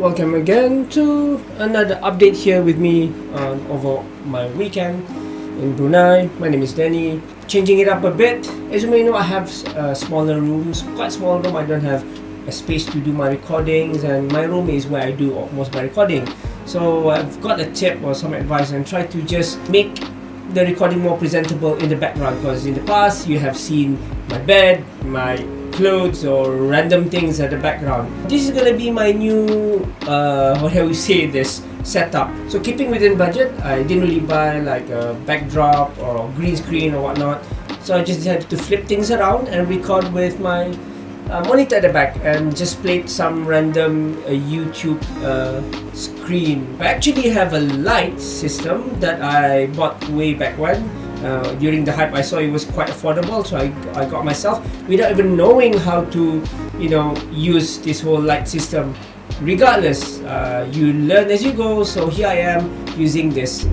welcome again to another update here with me over my weekend in Brunei. My name is Danny. Changing it up a bit. As you may know, I have smaller rooms, quite small room. I don't have a space to do my recordings, and my room is where I do most of my recording. So I've got a tip or some advice and try to just make the recording more presentable in the background, because in the past you have seen my bed, my clothes or random things at the background. This is gonna be my new what have we say this setup. So keeping within budget, I didn't really buy like a backdrop or green screen or whatnot. So I just decided to flip things around and record with my monitor at the back and just played some random YouTube screen. I actually have a light system that I bought way back when. During the hype, I saw it was quite affordable, so I got myself without even knowing how to use this whole light system. Regardless, you learn as you go, so here I am using this.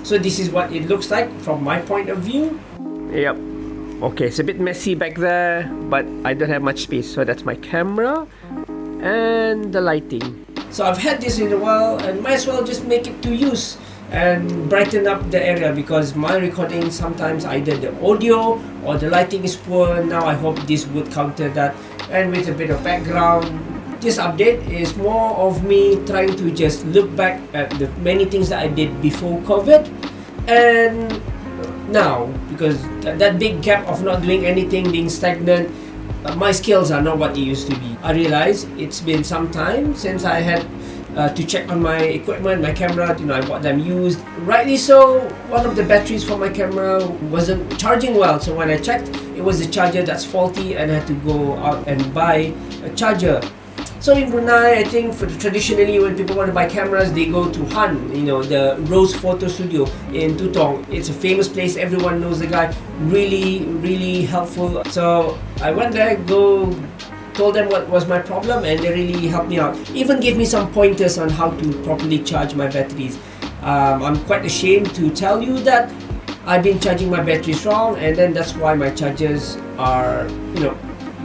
So this is what it looks like from my point of view. Yep. Okay, it's a bit messy back there, but I don't have much space. So that's my camera and the lighting. So I've had this in a while and might as well just make it to use and brighten up the area, because my recording sometimes either the audio or the lighting is poor. Now I hope this would counter that. And with a bit of background, this update is more of me trying to just look back at the many things that I did before COVID and now, because that big gap of not doing anything, being stagnant, my skills are not what they used to be. I realize it's been some time since I had to check on my equipment, my camera, I bought them used. Rightly so, one of the batteries for my camera wasn't charging well, so when I checked, it was the charger that's faulty and I had to go out and buy a charger. So in Brunei, I think traditionally when people want to buy cameras, they go to Han, the Rose Photo Studio in Tutong. It's a famous place, everyone knows the guy, really, really helpful. So I went there, told them what was my problem, and they really helped me out. Even gave me some pointers on how to properly charge my batteries. I'm quite ashamed to tell you that I've been charging my batteries wrong, and then that's why my chargers are,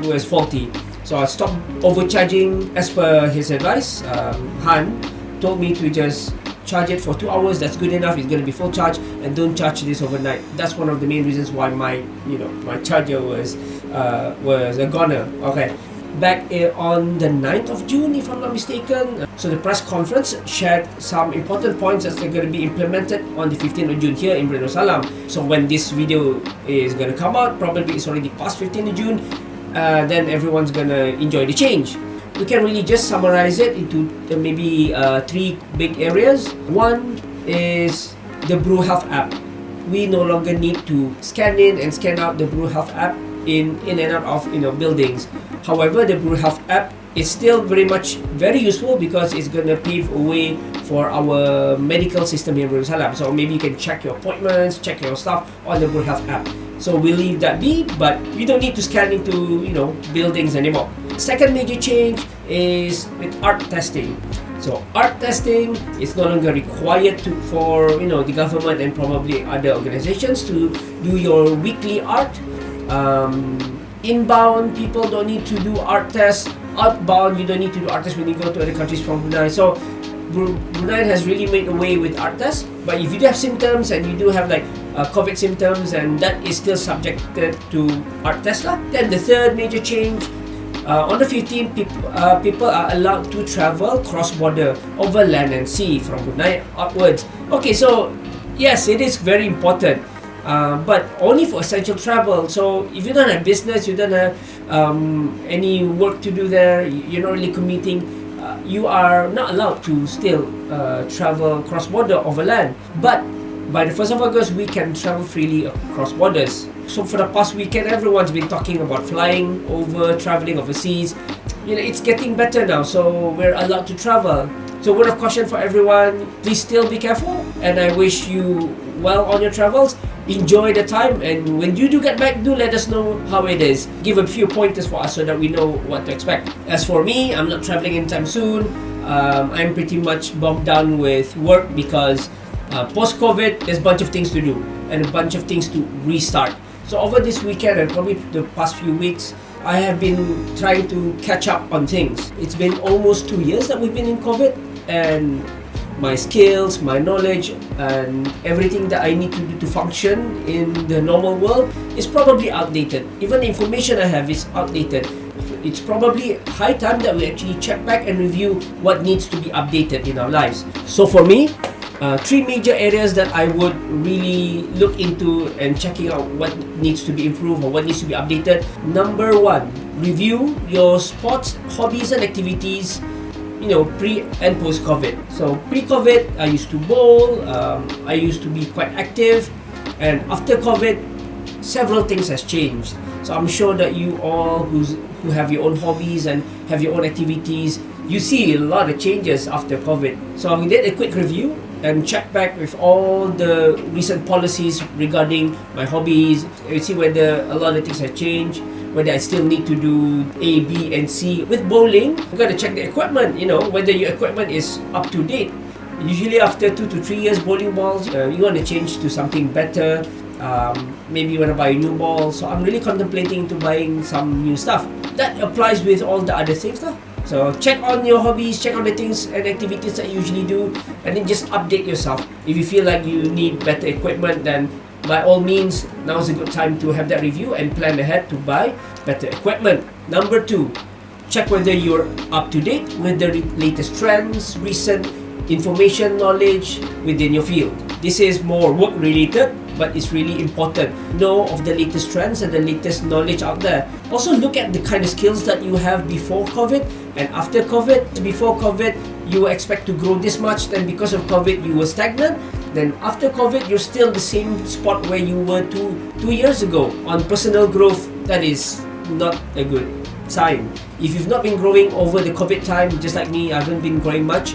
was faulty. So I stopped overcharging as per his advice. Han told me to just charge it for 2 hours. That's good enough. It's going to be full charge, and don't charge this overnight. That's one of the main reasons why my charger was a goner. Okay. Back on the 9th of June, if I'm not mistaken. So the press conference shared some important points that are going to be implemented on the 15th of June here in Brunei. So when this video is going to come out, probably it's already past 15th of June. Then everyone's gonna enjoy the change. We can really just summarize it into maybe 3 big areas. One is the Brew Health app. We no longer need to scan in and scan out the Brew Health app in and out of buildings. However, the Brew Health app is still very useful, because it's gonna pave a way for our medical system here in Brunei. So maybe you can check your appointments, check your stuff on the Brew Health app. So we'll leave that be, but you don't need to scan into buildings anymore. Second major change is with art testing. So art testing is no longer required for the government and probably other organizations to do your weekly art. Inbound people don't need to do art tests. Outbound, you don't need to do art tests when you go to other countries from Brunei. So Brunei has really made a way with art tests. But if you do have symptoms and you do have COVID symptoms, and that is still subjected to art test, then the third major change, on the 15th, people are allowed to travel cross-border over land and sea from Brunei upwards. Okay, so yes, it is very important. but only for essential travel. So if you don't have business, you don't have any work to do there, you're not really commuting, you are not allowed to still travel cross-border overland. But by the 1st of August, we can travel freely across borders. So for the past weekend, everyone's been talking about flying over, traveling overseas. It's getting better now, so we're allowed to travel. So word of caution for everyone, please still be careful, and I wish you well on your travels. Enjoy the time, and when you do get back, do let us know how it is. Give a few pointers for us so that we know what to expect. As for me, I'm not traveling anytime soon. I'm pretty much bogged down with work because post-COVID, there's a bunch of things to do and a bunch of things to restart. So over this weekend and probably the past few weeks, I have been trying to catch up on things. It's been almost 2 years that we've been in COVID, and my skills, my knowledge, and everything that I need to do to function in the normal world is probably outdated. Even the information I have is outdated. It's probably high time that we actually check back and review what needs to be updated in our lives. So for me, 3 major areas that I would really look into and checking out what needs to be improved or what needs to be updated. Number 1, review your sports, hobbies and activities, pre and post-COVID. So pre-COVID, I used to bowl, I used to be quite active, and after COVID, several things has changed. So I'm sure that you all who have your own hobbies and have your own activities, you see a lot of changes after COVID. So we did a quick review and check back with all the recent policies regarding my hobbies, and see whether a lot of things have changed, whether I still need to do A, B, and C. With bowling, you got to check the equipment, whether your equipment is up to date. Usually after 2 to 3 years bowling balls, you want to change to something better. Maybe you want to buy a new ball. So I'm really contemplating to buying some new stuff. That applies with all the other things lah. So check on your hobbies, check on the things and activities that you usually do, and then just update yourself. If you feel like you need better equipment, then by all means, now is a good time to have that review and plan ahead to buy better equipment. Number 2, check whether you're up to date with the latest trends, recent information, knowledge within your field. This is more work related, but it's really important. Know of the latest trends and the latest knowledge out there. Also look at the kind of skills that you have before COVID and after COVID. Before COVID, you expect to grow this much, then because of COVID, you were stagnant. Then after COVID, you're still the same spot where you were two years ago. On personal growth, that is not a good sign. If you've not been growing over the COVID time, just like me, I haven't been growing much,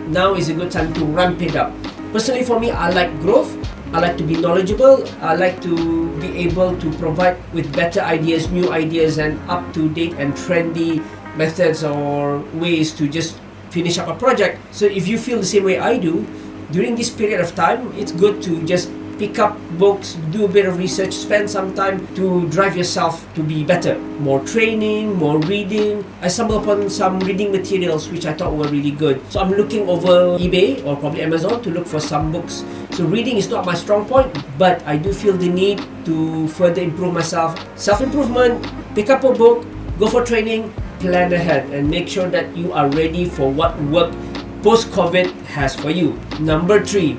now is a good time to ramp it up. Personally for me, I like growth. I like to be knowledgeable. I like to be able to provide with better ideas, new ideas, and up-to-date and trendy methods or ways to just finish up a project. So if you feel the same way I do, during this period of time, it's good to just pick up books, do a bit of research, spend some time to drive yourself to be better. More training, more reading. I stumbled upon some reading materials which I thought were really good. So I'm looking over eBay or probably Amazon to look for some books. So reading is not my strong point, but I do feel the need to further improve myself. Self-improvement, pick up a book, go for training, plan ahead, and make sure that you are ready for what work post-COVID has for you. Number 3,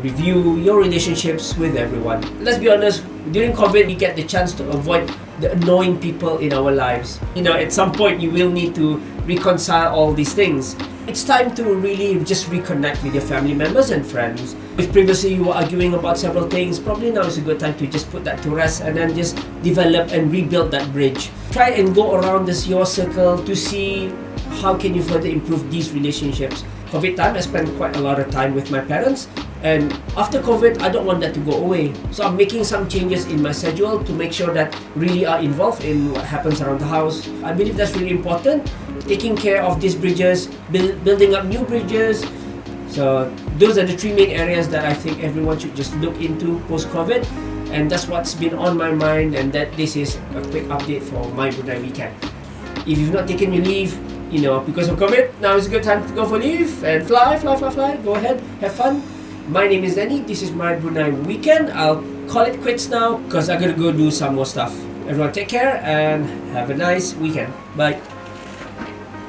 review your relationships with everyone. Let's be honest, during COVID, we get the chance to avoid the annoying people in our lives. At some point, you will need to reconcile all these things. It's time to really just reconnect with your family members and friends. If previously you were arguing about several things, probably now is a good time to just put that to rest and then just develop and rebuild that bridge. Try and go around your circle to see how can you further improve these relationships. COVID time, I spent quite a lot of time with my parents, and after COVID, I don't want that to go away. So I'm making some changes in my schedule to make sure that really are involved in what happens around the house. I believe that's really important. Taking care of these bridges, building up new bridges. So those are the 3 main areas that I think everyone should just look into post-COVID, and that's what's been on my mind, and that this is a quick update for my Brunei weekend. If you've not taken your leave, because of COVID, now is a good time to go for leave and fly. Go ahead, have fun. My name is Danny. This is my Brunei weekend. I'll call it quits now because I gotta go do some more stuff. Everyone take care and have a nice weekend. Bye.